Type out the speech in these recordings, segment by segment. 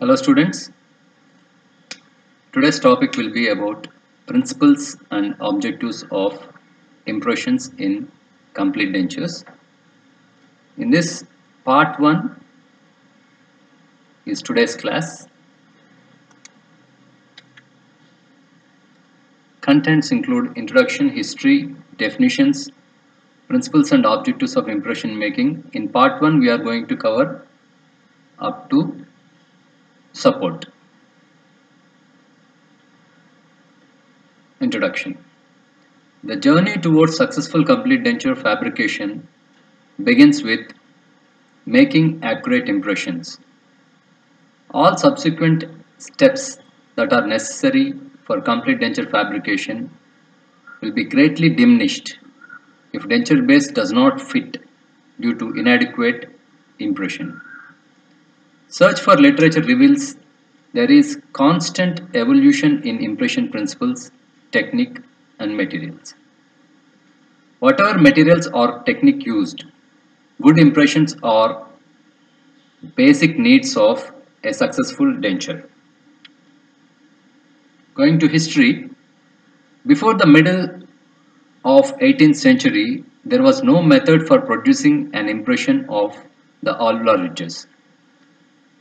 Hello students, today's topic will be about principles and objectives of impressions in complete dentures. In this part 1 is today's class. Contents include introduction, history, definitions, principles and objectives of impression making. In part 1 we are going to cover up to support. Introduction. The journey towards successful complete denture fabrication begins with making accurate impressions. All subsequent steps that are necessary for complete denture fabrication will be greatly diminished if denture base does not fit due to inadequate impression. Search for literature reveals there is constant evolution in impression principles, technique and materials. Whatever materials or technique used, good impressions are basic needs of a successful denture. Going to history, before the middle of 18th century, there was no method for producing an impression of the alveolar ridges.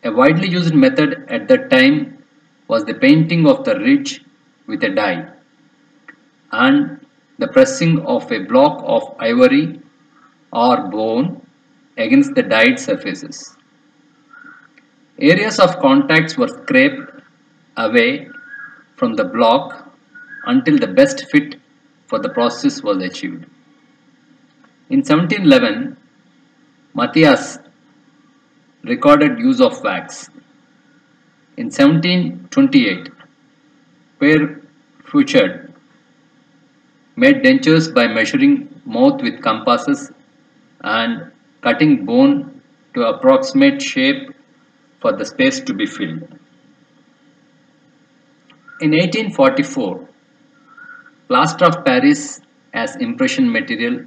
A widely used method at that time was the painting of the ridge with a dye and the pressing of a block of ivory or bone against the dyed surfaces. Areas of contacts were scraped away from the block until the best fit for the process was achieved. In 1711, Matthias recorded use of wax. In 1728, Pierre Fauchard made dentures by measuring mouth with compasses and cutting bone to approximate shape for the space to be filled. In 1844, plaster of Paris as impression material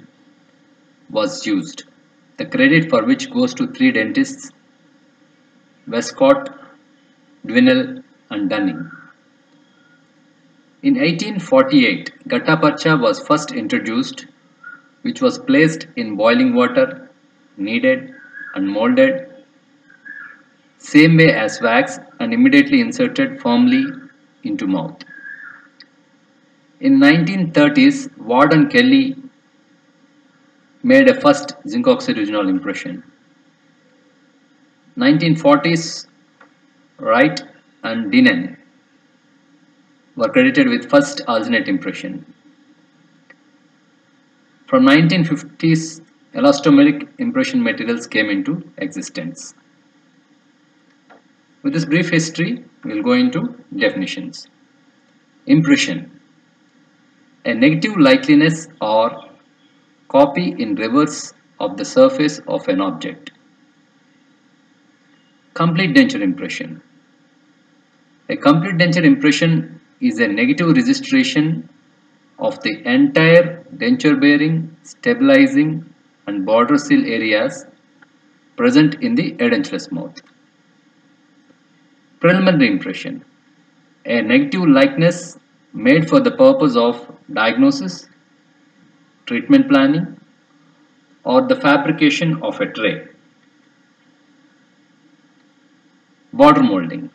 was used, the credit for which goes to three dentists, Westcott, Dwinell and Dunning. In 1848, Gattaparcha was first introduced, which was placed in boiling water, kneaded and molded same way as wax and immediately inserted firmly into mouth. In 1930s, Ward and Kelly made a first zinc oxide regional impression. 1940s, Wright and Dinnen were credited with first alginate impression. From 1950s, elastomeric impression materials came into existence. With this brief history, we will go into definitions. Impression: a negative likeliness or copy in reverse of the surface of an object. Complete denture impression: a complete denture impression is a negative registration of the entire denture bearing, stabilizing and border seal areas present in the edentulous mouth. Preliminary impression: a negative likeness made for the purpose of diagnosis, treatment planning or the fabrication of a tray. Border molding: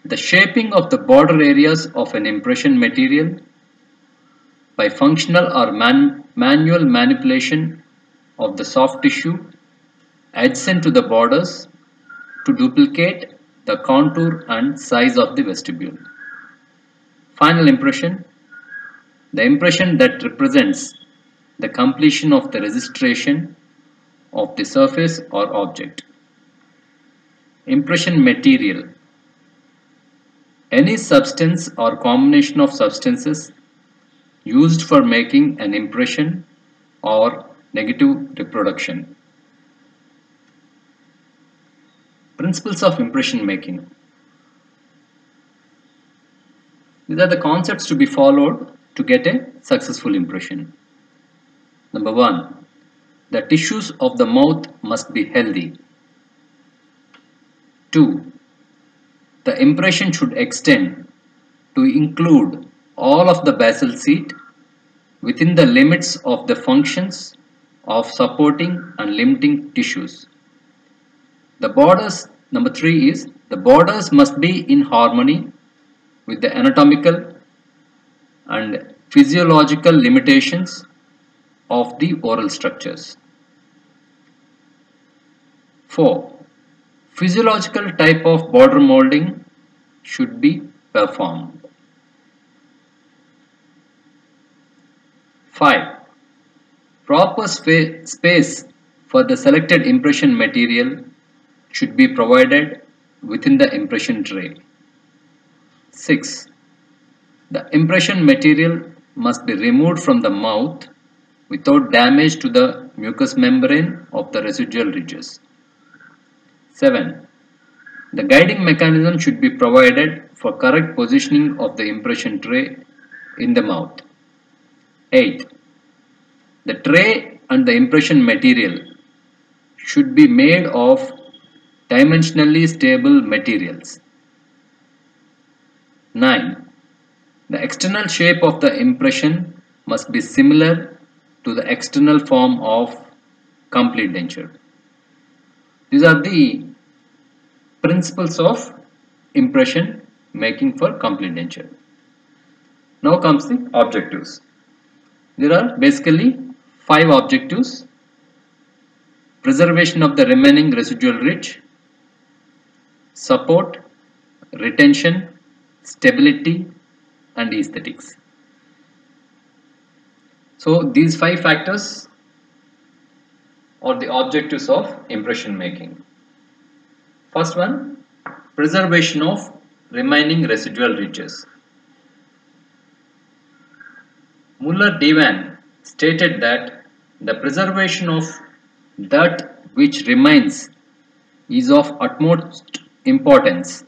the shaping of the border areas of an impression material by functional or manual manipulation of the soft tissue adjacent to the borders to duplicate the contour and size of the vestibule. Final impression: the impression that represents the completion of the registration of the surface or object. Impression material: any substance or combination of substances used for making an impression or negative reproduction. Principles of impression making. These are the concepts to be followed to get a successful impression. Number 1. The tissues of the mouth must be healthy. 2. The impression should extend to include all of the basal seat within the limits of the functions of supporting and limiting tissues. The borders, number 3 is the borders must be in harmony with the anatomical and physiological limitations of the oral structures. 4. Physiological type of border molding should be performed. 5. Proper space for the selected impression material should be provided within the impression tray. 6. The impression material must be removed from the mouth without damage to the mucous membrane of the residual ridges. 7. The guiding mechanism should be provided for correct positioning of the impression tray in the mouth. 8. The tray and the impression material should be made of dimensionally stable materials. 9. The external shape of the impression must be similar to the external form of complete denture. These are the principles of impression making for complete denture. Now comes the objectives. There are basically 5 objectives: preservation of the remaining residual ridge, support, retention, stability, and aesthetics. So these 5 factors are the objectives of impression making. First one, preservation of remaining residual ridges. Muller-Dewan stated that the preservation of that which remains is of utmost importance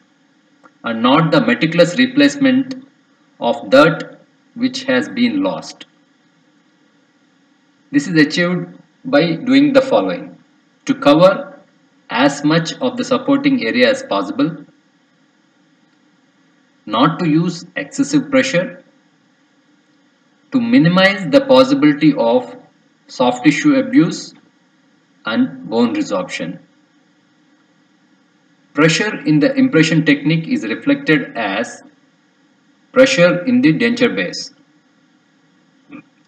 and not the meticulous replacement of that which has been lost. This is achieved by doing the following: to cover as much of the supporting area as possible, not to use excessive pressure, to minimize the possibility of soft tissue abuse and bone resorption. Pressure in the impression technique is reflected as pressure in the denture base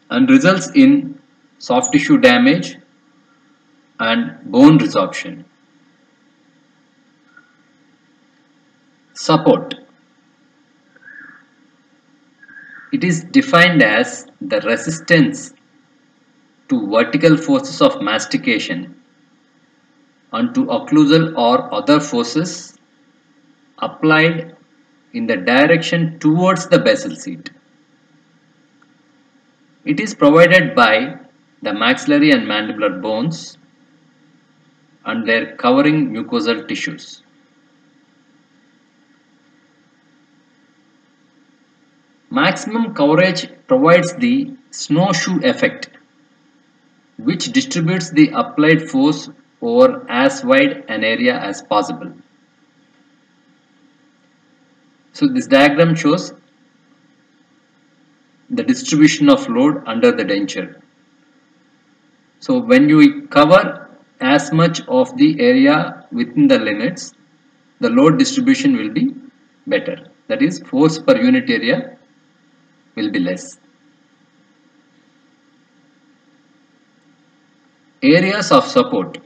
and results in soft tissue damage and bone resorption. Support. It is defined as the resistance to vertical forces of mastication and to occlusal or other forces applied in the direction towards the basal seat. It is provided by the maxillary and mandibular bones and their covering mucosal tissues. Maximum coverage provides the snowshoe effect, which distributes the applied force over as wide an area as possible. So this diagram shows the distribution of load under the denture. So when you cover as much of the area within the limits, the load distribution will be better. That is, force per unit area will be less. Areas of support: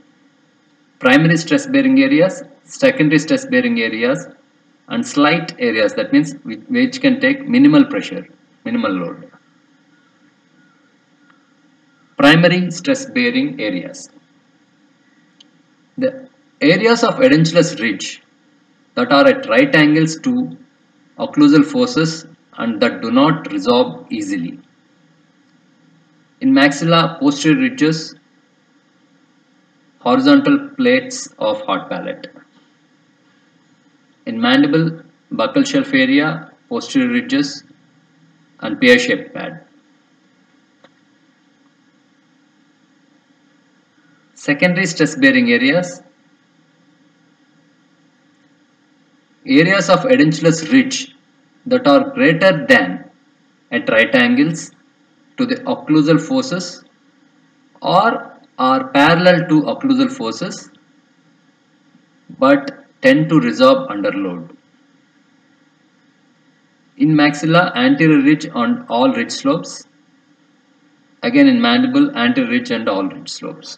primary stress bearing areas, secondary stress bearing areas, and slight areas, that means which can take minimal pressure, minimal load. Primary stress bearing areas: the areas of edentulous ridge that are at right angles to occlusal forces and that do not resorb easily. In maxilla, posterior ridges, horizontal plates of hard palate. In mandible, buccal shelf area, posterior ridges, and pear-shaped pad. Secondary stress bearing areas: Areas of edentulous ridge that are greater than at right angles to the occlusal forces or are parallel to occlusal forces but tend to resorb under load. In maxilla, anterior ridge on all ridge slopes. Again in mandible, anterior ridge and all ridge slopes.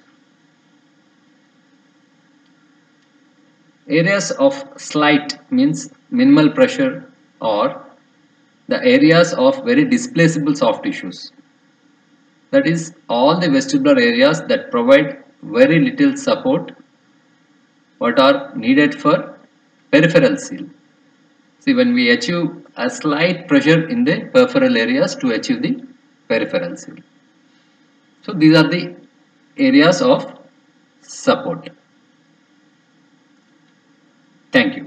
Areas of slight means minimal pressure or the areas of very displaceable soft tissues. That is all the vestibular areas that provide very little support but are needed for peripheral seal. See, when we achieve a slight pressure in the peripheral areas to achieve the peripheral seal. So these are the areas of support. Thank you.